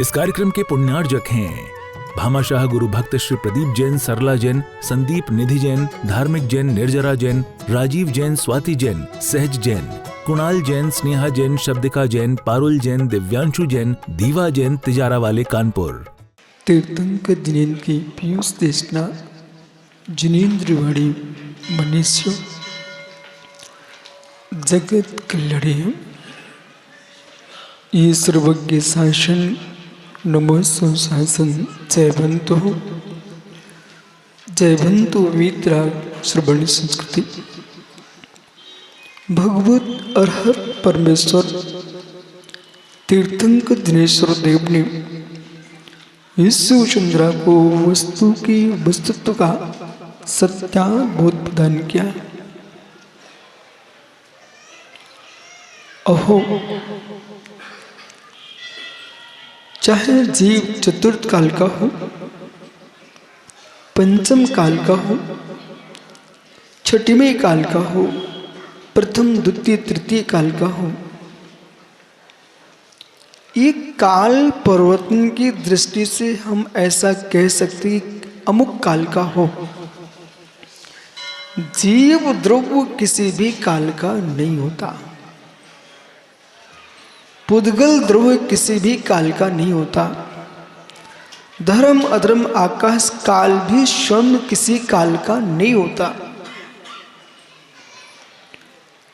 इस कार्यक्रम के पुण्यार्जक हैं भामाशाह गुरु भक्त श्री प्रदीप जैन, सरला जैन, संदीप निधि जैन, धार्मिक जैन, निर्जरा जैन, राजीव जैन, स्वाति जैन, सहज जैन, कुणाल जैन, स्नेहा जैन, शब्दिका जैन, पारुल जैन, दिव्यांशु जैन, दीवा जैन, तिजारा वाले कानपुर। तीर्थंकर जिनेन्द्र की पीयूष देशना जिनेन्द्रवाड़ी मनुष्य जगत कल्याणी ये सर्वज्ञ शासन नमो सुशासन जयवंतो विद्रा श्रवण संस्कृति। भगवत अरहत परमेश्वर तीर्थंकर दिनेश्वर देव ने यीशु चंद्रा को वस्तु की वस्तुत्व का सत्याबोध प्रदान किया। अहो, चाहे जीव चतुर्थ काल का हो, पंचम काल का हो, छठवें काल का हो, प्रथम द्वितीय तृतीय काल का हो, ये काल परिवर्तन की दृष्टि से हम ऐसा कह सकते हैं कि अमुक काल का हो। जीव द्रव्य किसी भी काल का नहीं होता। पुद्गल द्रव्य किसी भी काल का नहीं होता। धर्म अधर्म आकाश काल भी स्वयं किसी काल का नहीं होता।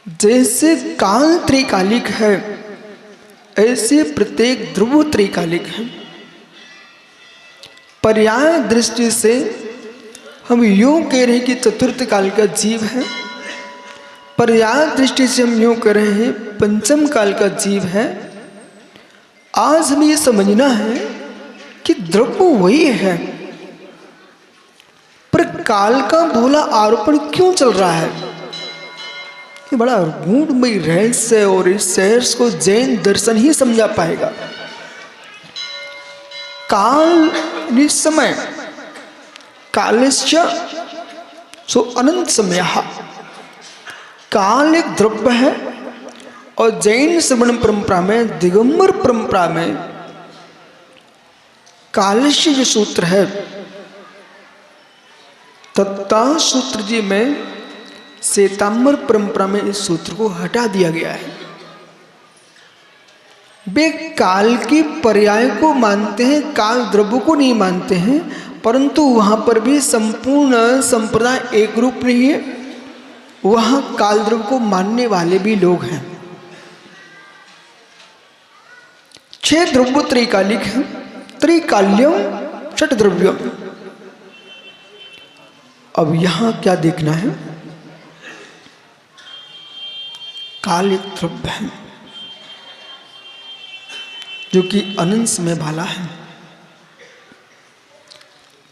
जैसे काल त्रिकालिक है, ऐसे प्रत्येक ध्रुव त्रिकालिक है। पर्याय दृष्टि से हम यूं कह रहे हैं कि चतुर्थ काल का जीव है, पर्याय दृष्टि से हम यूं कह रहे हैं पंचम काल का जीव है। आज हमें ये समझना है कि द्रव्य वही है, पर काल का भोला आरोपण क्यों चल रहा है? ये बड़ा गूढ़मयी रहस्य है और इस रहस्य को जैन दर्शन ही समझा पाएगा। काल निसमय कालस्य सो अनंत समयः। काल एक द्रव्य है और जैन श्रवण परंपरा में, दिगंबर परंपरा में कालस्य जो सूत्र है, तत्ता सूत्र जी में, श्वेतांबर परंपरा में इस सूत्र को हटा दिया गया है। वे काल के पर्याय को मानते हैं, काल द्रव्य को नहीं मानते हैं, परंतु वहां पर भी संपूर्ण संप्रदाय एक रूप नहीं है। वहां काल द्रव्य को मानने वाले भी लोग हैं। 6 द्रव्य त्रिकालिक हैं। त्रिकाल्यम षट द्रव्यम। अब यहां क्या देखना है? काल एक द्रव्य है जो कि अनंत समय वाला है।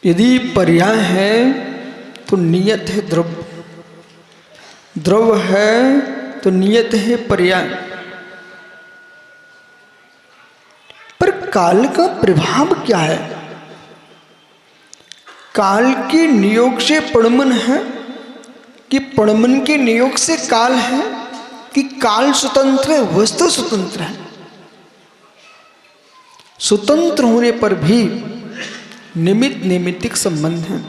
यदि पर्याय है तो नियत है द्रव्य, द्रव्य है तो नियत है पर्याय। पर काल का प्रभाव क्या है? काल के नियोग से पणमन है कि पणमन के नियोग से काल है कि काल स्वतंत्र है, वस्तु स्वतंत्र है? स्वतंत्र होने पर भी निमित्त नैमित्तिक संबंध है।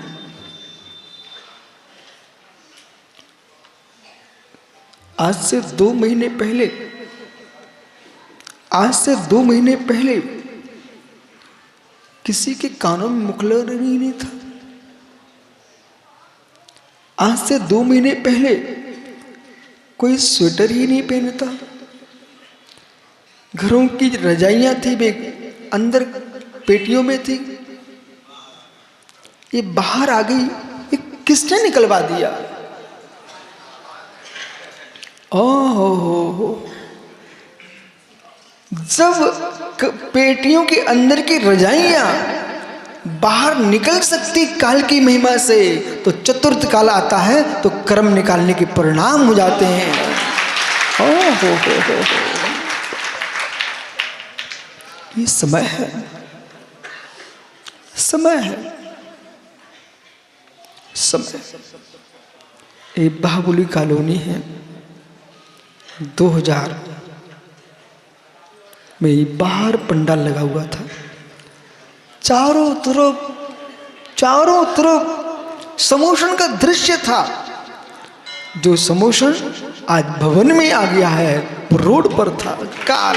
आज से 2 महीने पहले किसी के कानों में मुखलर नहीं था। आज से 2 महीने पहले कोई स्वेटर ही नहीं पहनता। घरों की रजाइयां थी वे अंदर पेटियों में थी, ये बाहर आ गई, ये किसने निकलवा दिया? ओहो, जब पेटियों के अंदर की रजाइयां बाहर निकल सकती काल की महिमा से, तो चतुर्थ काल आता है तो कर्म निकालने के परिणाम हो जाते हैं। ओहो, ये समय है, समय है, समय। ये बाहुबली कॉलोनी है, 2000 में बाहर पंडाल लगा हुआ था। चारों तरफ समोशन का दृश्य था। जो समोशन आज भवन में आ गया है वो रोड पर था। काल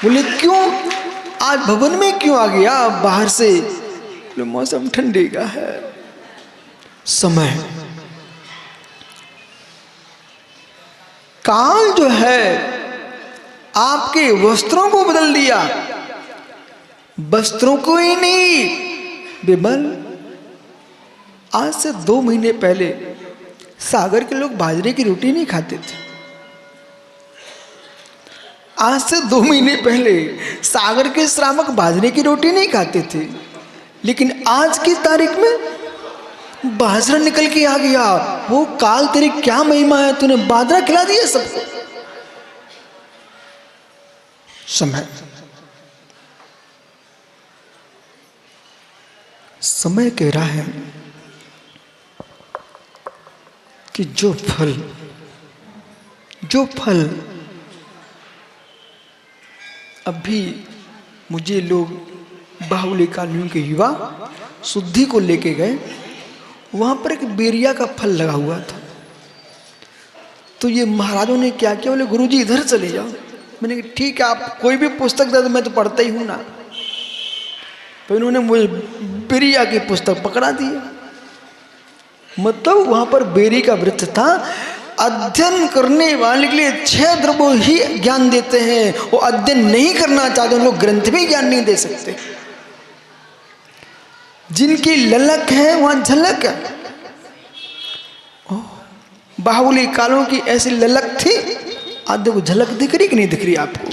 बोले क्यों आज भवन में क्यों आ गया? बाहर से मौसम ठंडी का है। समय काल जो है आपके वस्त्रों को बदल दिया। वस्त्रों को ही नहीं, विमल आज से 2 महीने पहले सागर के लोग बाजरे की रोटी नहीं खाते थे। आज से 2 महीने पहले सागर के श्रावक बाजरे की रोटी नहीं खाते थे, लेकिन आज की तारीख में बाजरा निकल के आ गया। वो काल तेरी क्या महिमा है, तूने बाजरा खिला दिया सबको। समय कह रहा है कि जो फल अभी मुझे लोग बाहुली कॉलोनी के युवा शुद्धि को लेके गए, वहां पर एक बेरिया का फल लगा हुआ था। तो ये महाराजों ने क्या किया, बोले गुरुजी इधर चले जाओ। मैंने कहा ठीक है, आप कोई भी पुस्तक दे दो, मैं तो पढ़ता ही हूं ना। तो इन्होंने मुझे बेरिया की पुस्तक पकड़ा दी। मतलब वहां पर बेरी का वृक्ष था। अध्ययन करने वाले के लिए 6 द्रव्य ही ज्ञान देते हैं। वो अध्ययन नहीं करना चाहते उन लोग ग्रंथ भी ज्ञान नहीं दे सकते। जिनकी ललक है वहां झलक है। बाहुली कालों की ऐसी ललक थी। आज देखो झलक दिख रही कि नहीं दिख रही आपको?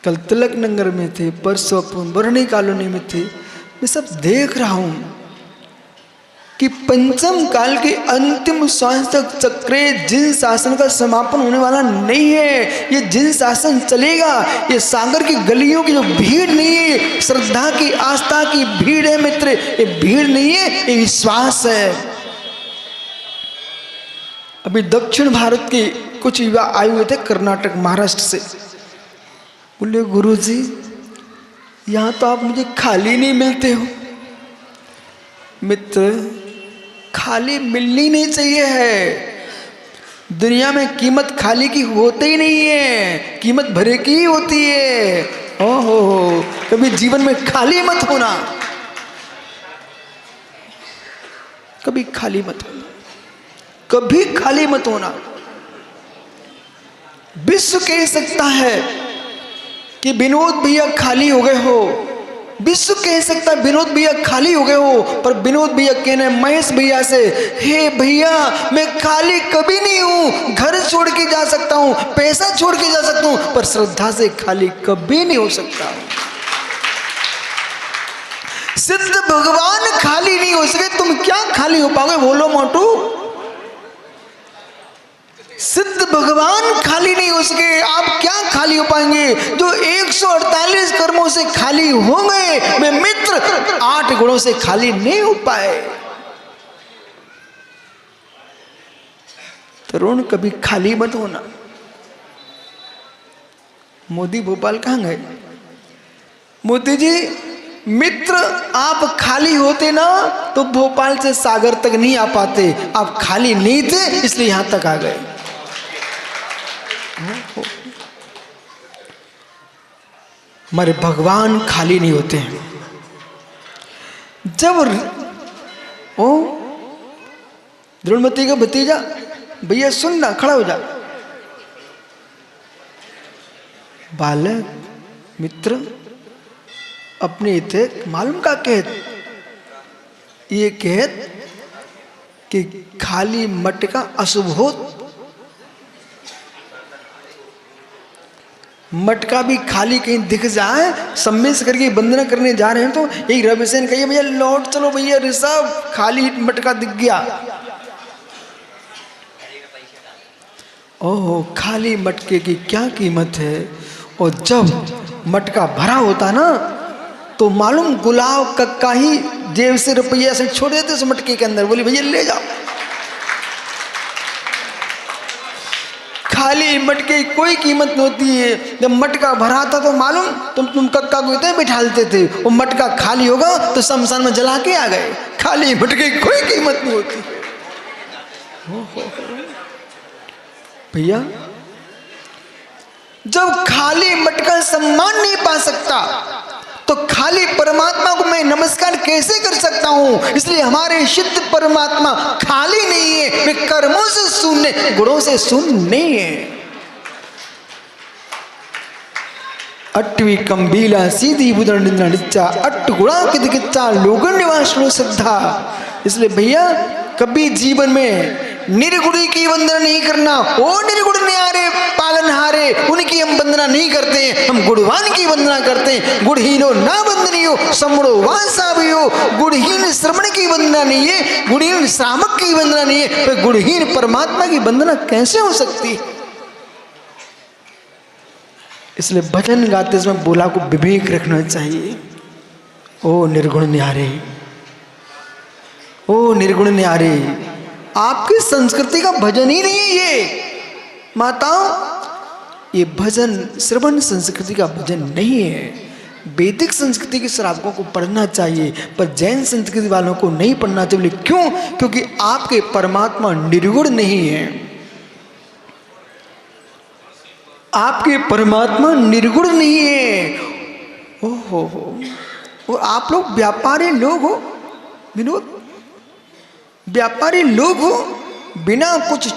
कल तिलक नगर में थे, परसों बरनी कॉलोनी में थे। मैं सब देख रहा हूं कि पंचम काल के अंतिम श्वास तक चक्रे जिन शासन का समापन होने वाला नहीं है। ये जिन शासन चलेगा, ये सागर की गलियों की जो भीड़ नहीं है, श्रद्धा की आस्था की भीड़ है मित्र। ये भीड़ नहीं है, ये विश्वास है। अभी दक्षिण भारत के कुछ युवा आए हुए थे कर्नाटक महाराष्ट्र से। बोले गुरुजी यहां तो आप मुझे खाली नहीं मिलते हो। मित्र खाली मिलनी नहीं चाहिए है। दुनिया में कीमत खाली की होती ही नहीं है, कीमत भरे की ही होती है। ओहो कभी जीवन में खाली मत होना, कभी खाली मत होना, कभी खाली मत होना। विश्व कह सकता है कि विनोद भैया खाली हो गए हो। विश्व कह सकता है विनोद भैया खाली हो गए हो, पर विनोद भैया कहने महेश भैया से, हे भैया मैं खाली कभी नहीं हूं। घर छोड़ के जा सकता हूं, पैसा छोड़ के जा सकता हूं, पर श्रद्धा से खाली कभी नहीं हो सकता। सिद्ध भगवान खाली नहीं हो सके, तुम क्या खाली हो पाओगे? बोलो मोटू। सिद्ध भगवान खाली नहीं हो सके, आप क्या खाली हो पाएंगे? जो 148 कर्मों से खाली हो गए, वे मित्र 8 गुणों से खाली नहीं हो पाए। तरुण कभी खाली मत होना। मोदी भोपाल कहां गए? मोदी जी मित्र आप खाली होते ना तो भोपाल से सागर तक नहीं आ पाते। आप खाली नहीं थे इसलिए यहां तक आ गए। हमारे भगवान खाली नहीं होते हैं। जब द्रोणमती का भतीजा, भैया सुन ना, खड़ा हो जा। बालक मित्र अपने थे मालूम का कहत, ये कहत कि खाली मटका अशुभ हो। मटका भी खाली कहीं दिख जाए, सम्मेश करके वंदना करने जा रहे हैं तो यही रविसेन कहिए भैया लौट चलो भैया, ऋषभ खाली मटका दिख गया। ओहो खाली मटके की क्या कीमत है। और जब मटका भरा होता ना तो मालूम गुलाब कक्का ही जेब से रुपया से छोड़ देते उस मटके के अंदर, बोली भैया ले जाओ। खाली मटके की कोई कीमत नहीं होती है। जब मटका भरा था तो मालूम तुम कक्का को इतने बिठालते थे, वो मटका खाली होगा तो शमशान में जला के आ गए। खाली मटके की कोई कीमत नहीं होती। भैया जब खाली मटका सम्मान नहीं पा सकता तो खाली परमात्मा को मैं नमस्कार कैसे कर सकता हूं? इसलिए हमारे शुद्ध परमात्मा खाली नहीं है, वे कर्मों से शून्य, गुणों से शून्य नहीं है। अट्वी कंबीला सीधी बुदर निंदा निच्चा अट्ट गुणा किद किच्चा लोगन निवास श्रद्धा। इसलिए भैया कभी जीवन में निर्गुणी की वंदना नहीं करना। ओ निर्गुण न्यारे पालनहारे, उनकी हम वंदना नहीं करते हैं, हम गुणवान की वंदना करते हैं। गुणहीनो ना वंदनीयो समणो वासावियो। गुणहीन श्रवण की वंदना नहीं है, गुणहीन श्रावक की वंदना नहीं है, तो गुणहीन परमात्मा की वंदना कैसे हो सकती है? इसलिए भजन गाते समय बोला को विवेक रखना चाहिए। ओ निर्गुण न्यारे, ओ निर्गुण न्यारे, आपकी संस्कृति का भजन ही नहीं है ये माताओं। ये भजन श्रवण संस्कृति का भजन नहीं है। वैदिक संस्कृति के श्रावकों को पढ़ना चाहिए, पर जैन संस्कृति वालों को नहीं पढ़ना चाहिए। क्यों? क्योंकि आपके परमात्मा निर्गुण नहीं है। आपके परमात्मा निर्गुण नहीं है। ओहो, और आप लोग व्यापारी लोग हो विनोद, व्यापारी लोग हो, बिना कुछ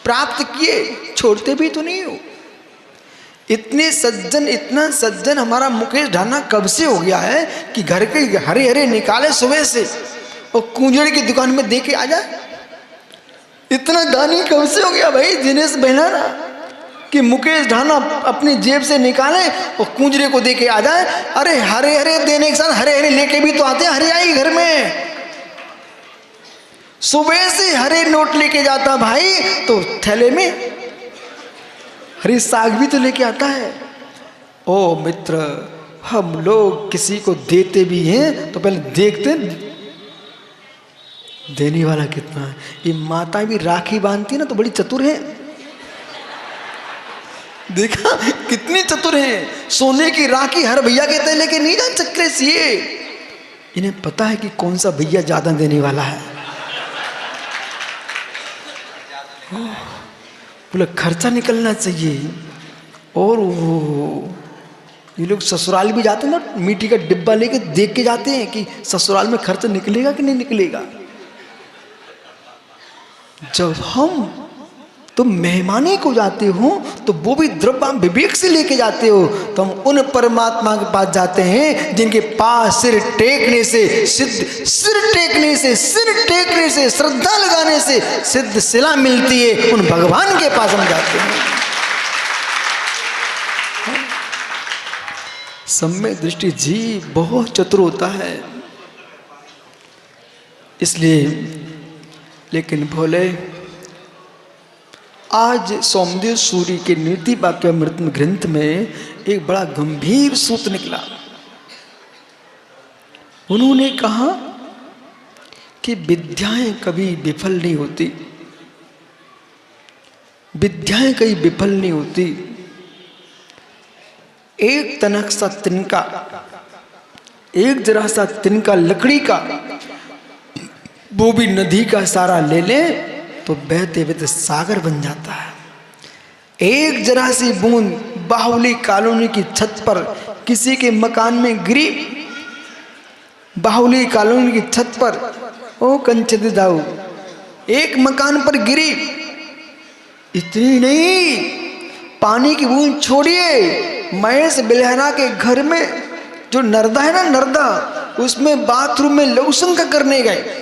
प्राप्त किए छोड़ते भी तो नहीं हो। इतने सज्जन, इतना सज्जन हमारा मुकेश ढाना कब से हो गया है कि घर के हरे हरे निकाले सुबह से और कुंजड़े की दुकान में दे के आ जाए। इतना दानी कब से हो गया भाई दिनेश बहनाना कि मुकेश ढाना अपनी जेब से निकाले और कुंजरे को दे के आ जाए। अरे हरे हरे देने के साथ हरे हरे लेके भी तो आते हैं हरियाई घर में। सुबह से हरे नोट लेके जाता भाई तो थैले में हरी साग भी तो लेके आता है। ओ मित्र, हम लोग किसी को देते भी हैं तो पहले देखते देने वाला कितना है। ये माता भी राखी बांधती ना तो बड़ी चतुर है, देखा कितनी चतुर है। सोने की राखी हर भैया कहते हैं लेके नहीं जा चक्रे से। इन्हें पता है कि कौन सा भैया ज्यादा देने वाला है। बोले खर्चा निकलना चाहिए। और ये लोग ससुराल भी जाते हैं ना, मिट्टी का डिब्बा लेके देख के जाते हैं कि ससुराल में खर्चा निकलेगा कि नहीं निकलेगा। जब हम तुम मेहमानी को जाते हो तो वो भी द्रव्य विवेक से लेके जाते हो, तो हम उन परमात्मा के पास जाते हैं जिनके पास सिर टेकने से सिर टेकने से श्रद्धा लगाने से सिद्ध शिला मिलती है। उन भगवान के पास हम जाते हैं। सम्यक दृष्टि जी बहुत चतुर होता है। इसलिए लेकिन भोले आज सोमदेव सूरी के नीति वाक्यामृत ग्रंथ में एक बड़ा गंभीर सूत्र निकला। उन्होंने कहा कि विद्याएं कभी विफल नहीं होती, विद्याएं कभी विफल नहीं होती। एक तनक सा तिनका, एक जरा सा तिनका लकड़ी का, वो भी नदी का सारा ले ले तो बहते बहते सागर बन जाता है। एक जरा सी बूंद बाहुली कॉलोनी की छत पर किसी के मकान में गिरी, बाहुली कॉलोनी की छत पर ओ कंचन दाऊ एक मकान पर गिरी, इतनी नहीं पानी की बूंद छोड़िए, महेश बिलहरा के घर में जो नर्दा है ना, नर्दा, उसमें बाथरूम में लघुशंका करने गए।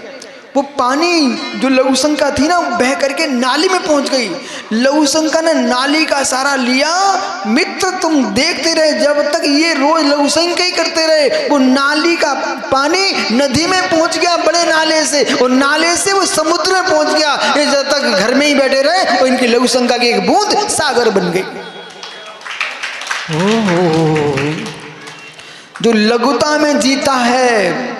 वो पानी जो लघुशंका थी ना बह करके नाली में पहुंच गई। लघुशंका ने नाली का सहारा लिया। मित्र तुम देखते रहे जब तक ये रोज लघुशंका ही करते रहे। वो नाली का पानी नदी में पहुंच गया बड़े नाले से, और नाले से वो समुद्र में पहुंच गया। ये जब तक घर में ही बैठे रहे और इनकी लघुशंका की एक बूंद सागर बन गई। जो लघुता में जीता है,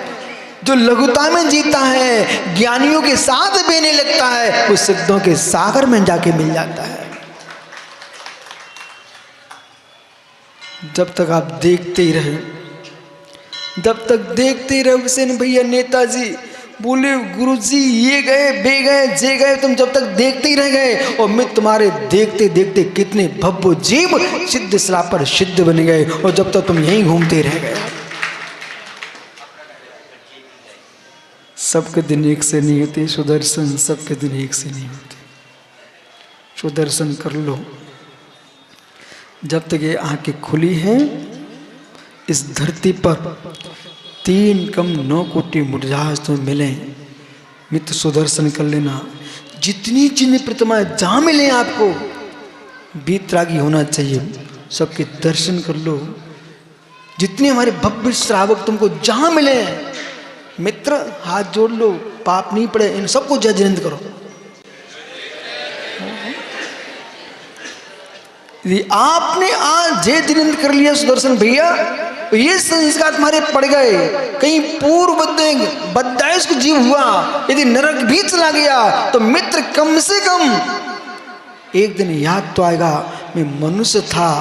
जो लघुता में जीता है, ज्ञानियों के साथ बहने लगता है, वो सिद्धों के सागर में जाके मिल जाता है। जब तक आप देखते ही रहे, जब तक देखते ही रहे। हुसैन भैया नेताजी बोले गुरुजी ये गए बे गए जे गए, तुम जब तक देखते ही रह गए और मैं तुम्हारे देखते देखते कितने भव्य जीव सिद्ध सला पर सिद्ध बन गए, और जब तक तुम यहीं घूमते रह गए। सबके दिन एक से नहीं होते सुदर्शन, सबके दिन एक से नहीं होते। सुदर्शन कर लो, जब तक ये आंखें खुली हैं इस धरती पर 3 कम 9 कोटि मुरझाज तुम्हें मिले, मित्र सुदर्शन कर लेना। जितनी जितनी प्रतिमाएं जहाँ मिले आपको, बीतरागी होना चाहिए, सबके दर्शन कर लो। जितने हमारे भव्य श्रावक तुमको जहाँ मिले मित्र, हाथ जोड़ लो, पाप नहीं पड़े, इन सबको जय जिनेंद्र करो। यदि आपने आज जय जिनेंद्र कर लिया सुदर्शन भैया, तो ये संस्कार तुम्हारे पड़ गए। कहीं पूर्व बद्दाइश को जीव हुआ, यदि नरक भी चला गया तो मित्र कम से कम एक दिन याद तो आएगा, मैं मनुष्य था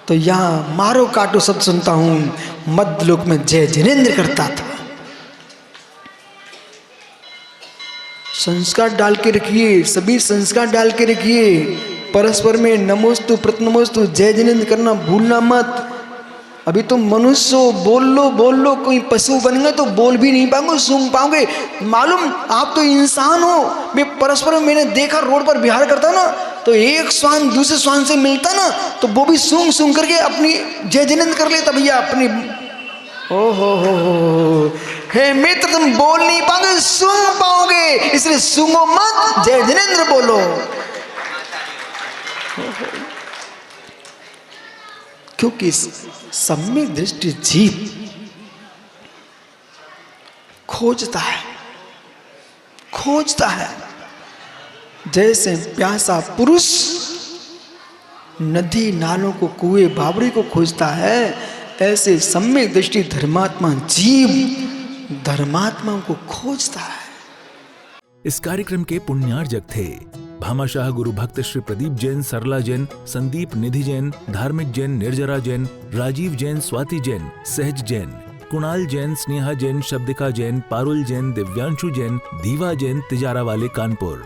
तो यहाँ मारो काटो सब सुनता हूँ, मध्यलोक में जय जिनेंद्र करता था। संस्कार डाल के रखिए, सभी संस्कार डाल के रखिए। परस्पर में नमोस्तु प्रतनमोस्तु जय जिनेंद्र करना भूलना मत। अभी तुम मनुष्य हो, बोल लो, कोई पशु बन गए तो बोल भी नहीं पाओगे, सूंघ पाओगे। मालूम आप तो इंसान हो। मैं परस्पर में मैंने देखा, रोड पर विहार करता ना, तो एक श्वान दूसरे श्वान से मिलता ना, तो वो भी सूंघ करके अपनी जय जिनेंद्र कर लेता भैया अपनी। ओ हो हे मित्र, तुम बोल नहीं पाओगे, सूंघ पाओगे, इसलिए सूंघो मत, जय जिनेंद्र बोलो। क्योंकि सम्यक दृष्टि जीव खोजता है, जैसे प्यासा पुरुष नदी नालों को, कुएं बावड़ी को खोजता है, ऐसे सम्यक दृष्टि धर्मात्मा जीव धर्मात्मा को खोजता है। इस कार्यक्रम के पुण्यार्जक थे भामाशाह गुरु भक्त श्री प्रदीप जैन, सरला जैन, संदीप निधि जैन, धार्मिक जैन, निर्जरा जैन, राजीव जैन, स्वाति जैन, सहज जैन, कुणाल जैन, स्नेहा जैन, शब्दिका जैन, पारुल जैन, दिव्यांशु जैन, दीवा जैन, तिजारा वाले कानपुर।